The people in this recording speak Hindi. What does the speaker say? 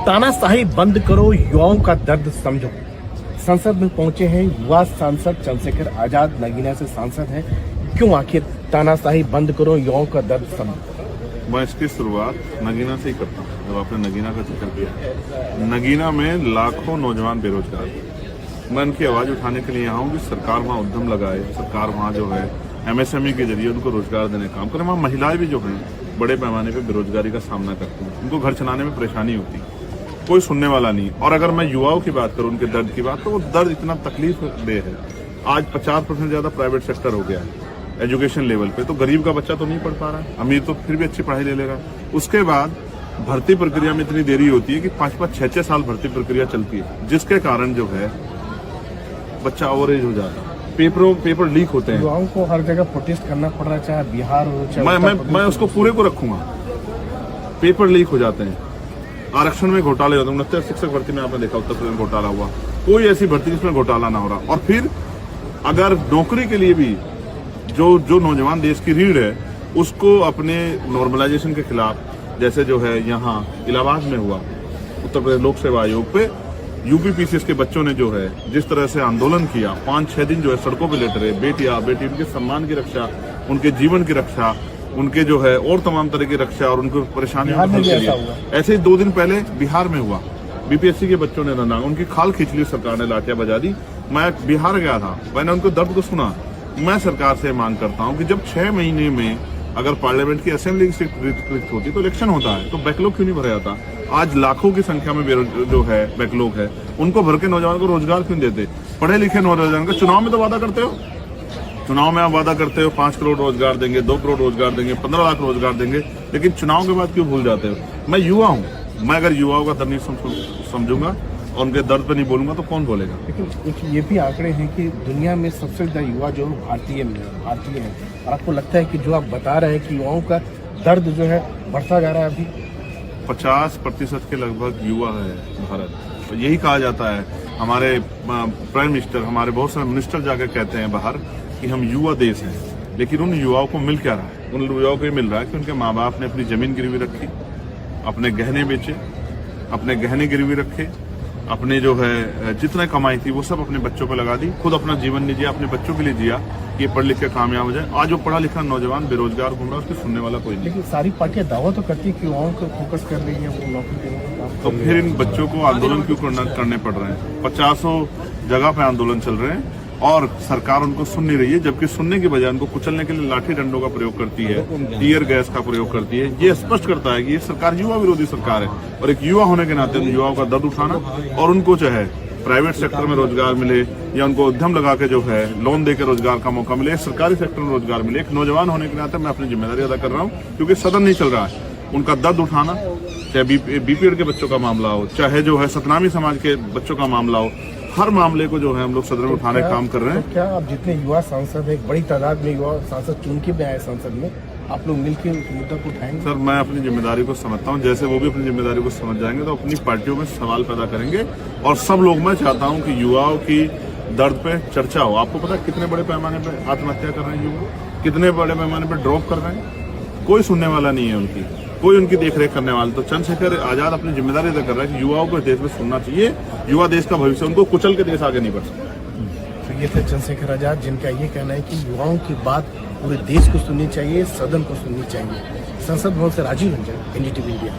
तानाशाही बंद करो, युवाओं का दर्द समझो। संसद में पहुंचे हैं युवा सांसद चंद्रशेखर आजाद, नगीना से सांसद हैं। क्यों आखिर तानाशाही बंद करो, युवाओं का दर्द समझो? मैं इसकी शुरुआत नगीना से ही करता हूँ। जब आपने नगीना का जिक्र किया, नगीना में लाखों नौजवान बेरोजगार हैं। मैं उनकी आवाज उठाने के लिए यहाँ हूँ कि सरकार वहाँ उद्यम लगाए, सरकार वहाँ जो है MSME के जरिए उनको रोजगार देने का काम करे। वहाँ महिलाएं भी जो हैं बड़े पैमाने पर बेरोजगारी का सामना करती हैं, उनको घर चलाने में परेशानी होती है, कोई सुनने वाला नहीं। और अगर मैं युवाओं की बात करूं, उनके दर्द की बात, तो वो दर्द इतना तकलीफ दे है। आज 50% ज्यादा प्राइवेट सेक्टर हो गया है एजुकेशन लेवल पे, तो गरीब का बच्चा तो नहीं पढ़ पा रहा है, अमीर तो फिर भी अच्छी पढ़ाई ले लेगा। उसके बाद भर्ती प्रक्रिया में इतनी देरी होती है कि 5-5, 6-6 साल भर्ती प्रक्रिया चलती है, जिसके कारण जो है बच्चा ओवरेज हो जाता है, पेपर लीक होते हैं। युवाओं को हर जगह प्रोटेस्ट करना पड़ रहा है, चाहे बिहार हो चाहे मैं उसको पूरे को रखूंगा। पेपर लीक हो जाते हैं, आरक्षण में घोटाले होते हैं। 69 शिक्षक भर्ती में आपने देखा उत्तर प्रदेश में घोटाला हुआ, कोई ऐसी भर्ती जिसमें घोटाला ना हो रहा। और फिर अगर नौकरी के लिए भी जो नौजवान देश की रीढ़ है, उसको अपने नॉर्मलाइजेशन के खिलाफ, जैसे जो है यहाँ इलाहाबाद में हुआ उत्तर प्रदेश लोक सेवा आयोग पे, UPPCS के बच्चों ने जो है जिस तरह से आंदोलन किया, 5-6 दिन जो है सड़कों पे लेट रहे, बेटी उनके सम्मान की रक्षा, उनके जीवन की रक्षा, उनके जो है और तमाम तरह की रक्षा और उनको परेशानियों के लिए। ऐसे ही 2 दिन पहले बिहार में हुआ, BPSC के बच्चों ने रंगा, उनकी खाल खींच ली सरकार ने, लाठियां बजा दी। मैं बिहार गया था, मैंने उनको दर्द को सुना। मैं सरकार से मांग करता हूं कि जब 6 महीने में अगर पार्लियामेंट की असेंबली सीट रिक्त होती तो इलेक्शन होता है, तो बैकलॉग क्यों नहीं भरा जाता? आज लाखों की संख्या में जो है बैकलॉग है, उनको भर के नौजवान को रोजगार क्यों देते? पढ़े लिखे नौजवान का चुनाव में तो वादा करते हो, चुनाव में आप वादा करते हो 5 करोड़ रोजगार देंगे, 2 करोड़ रोजगार देंगे, 15 लाख रोजगार देंगे, लेकिन चुनाव के बाद क्यों भूल जाते हो? मैं युवा हूँ, मैं अगर युवाओं का दर्द नहीं समझूंगा और उनके दर्द पे नहीं बोलूंगा तो कौन बोलेगा? लेकिन कुछ ये भी आंकड़े हैं कि दुनिया में सबसे ज्यादा युवा जो भारतीय है, और आपको लगता है कि जो आप बता रहे हैं कि युवाओं का दर्द जो है बढ़ता जा रहा है? अभी 50% के लगभग युवा है भारत। तो यही कहा जाता है, हमारे प्राइम मिनिस्टर, हमारे बहुत सारे मिनिस्टर जाकर कहते हैं बाहर कि हम युवा देश हैं, लेकिन उन युवाओं को मिल क्या रहा है? उन युवाओं को ये मिल रहा है कि उनके माँ बाप ने अपनी जमीन गिरवी रखी, अपने गहने बेचे, अपने गहने गिरवी रखे, अपने जो है जितना कमाई थी वो सब अपने बच्चों पे लगा दी, खुद अपना जीवन नहीं जिया, अपने बच्चों के लिए जिया कि ये पढ़ लिख के कामयाब हो जाए। आज वो पढ़ा लिखा नौजवान बेरोजगार घूम रहा है, उसकी सुनने वाला कोई नहीं। लेकिन सारी पार्टियां दावा तो करती है कि युवाओं को फोकस कर रही है, वो नौकरी देने का काम। तो फिर इन बच्चों को आंदोलन क्यों करने पड़ रहे हैं? 50 जगह पे आंदोलन चल रहे हैं और सरकार उनको सुन नहीं रही है, जबकि सुनने की बजाय उनको कुचलने के लिए लाठी डंडों का प्रयोग करती है, टीयर गैस का प्रयोग करती है। ये स्पष्ट करता है कि ये सरकार युवा विरोधी सरकार है। और एक युवा होने के नाते उन युवाओं का दर्द उठाना और उनको जो है प्राइवेट सेक्टर में रोजगार मिले या उनको उद्यम लगा के जो है लोन देकर रोजगार का मौका मिले, सरकारी सेक्टर में रोजगार मिले, एक नौजवान होने के नाते मैं अपनी जिम्मेदारी अदा कर रहा हूँ, क्योंकि सदन नहीं चल रहा है। उनका दर्द उठाना, चाहे BPED के बच्चों का मामला हो, चाहे जो है सतनामी समाज के बच्चों का मामला हो, हर मामले को जो है हम लोग सदन में उठाने का काम कर रहे हैं। तो क्या आप जितने युवा सांसद है, एक बड़ी तादाद में युवा सांसद चुन के भी आए संसद में, आप लोग मिलकर उस मुद्दा को उठाएंगे? सर, मैं अपनी जिम्मेदारी को समझता हूं, जैसे वो भी अपनी जिम्मेदारी को समझ जाएंगे तो अपनी पार्टियों में सवाल पैदा करेंगे और सब लोग, मैं चाहता हूं कि युवाओं की दर्द पे चर्चा हो। आपको पता है कितने बड़े पैमाने पे आत्महत्या कर रहे हैं युवा, कितने बड़े पैमाने पे ड्रॉप कर रहे हैं? कोई सुनने वाला नहीं है उनकी, कोई उनकी देखरेख करने वाला। तो चंद्रशेखर आजाद अपनी जिम्मेदारी अदा कर रहा है कि युवाओं को देश में सुनना चाहिए, युवा देश का भविष्य, उनको कुचल के देश आगे नहीं बढ़ सकता। तो ये थे चंद्रशेखर आजाद, जिनका ये कहना है कि युवाओं की बात पूरे देश को सुननी चाहिए, सदन को सुननी चाहिए। संसद भवन से राजीव रंजन, NDTV इंडिया।